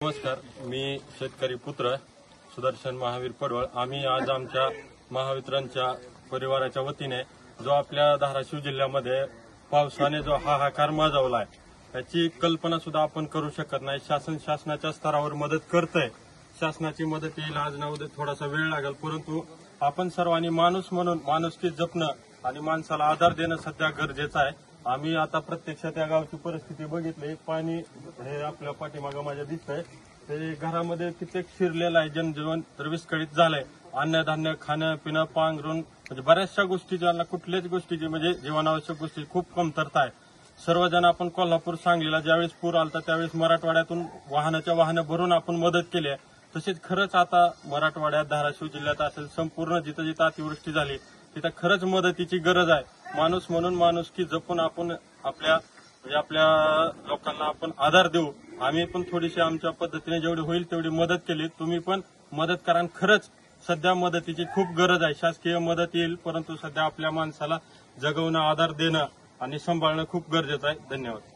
नमस्कार, मी शेतकरी पुत्र सुदर्शन महावीर पडवळ। आम्ही आज आमच्या महावितरणच्या परिवाराच्या वतीने जो आपल्या धाराशिव जिल्ह्यामध्ये पावसाने जो हाहाकार माजवलाय याची कल्पना सुद्धा आपण करू शकत नाही। शासनाच्या स्तरावर मदत करतंय, शासनाची मदत येईल आज ना उद्या, थोडासा वेळ लागेल, परंतु आपण सर्वांनी माणूस म्हणून माणुसकी जपणं आणि माणसाला आधार देणं सध्या गरजेचं आहे। आम्ही आता प्रत्यक्ष त्या गावची परिस्थिती बघितली। पाणी हे आपल्या पाठीमागं माझ्या दिसतंय, ते घरामध्ये कित्येक शिरलेलं आहे, जनजीवन तर विस्कळीत झालंय। अन्नधान्य, खाणं पिणं, पांघरून म्हणजे बऱ्याचशा गोष्टी ज्यांना कुठल्याच गोष्टीची म्हणजे जीवनावश्यक गोष्टी खूप कमतरता आहे। सर्वजण आपण कोल्हापूर सांगलीला ज्यावेळेस पूर आलता त्यावेळेस मराठवाड्यातून वाहनं भरून आपण मदत केली आहे। तसेच खरंच आता मराठवाड्यात, धाराशिव जिल्ह्यात असेल, संपूर्ण जिथं जिथं अतिवृष्टी झाली तिथं खरंच मदतीची गरज आहे। माणूस म्हणून माणुसकी जपून आपण आपल्या लोकांना आपण आधार देऊ। आम्ही पण थोडीशी आमच्या पद्धतीने जेवढी होईल तेवढी मदत केली, तुम्ही पण मदत करा। खरंच सध्या मदतीची खूप गरज आहे। शासकीय मदत येईल, परंतु सध्या आपल्या माणसाला जगवणं, आधार देणं आणि सांभाळणं खूप गरजेचं आहे। धन्यवाद।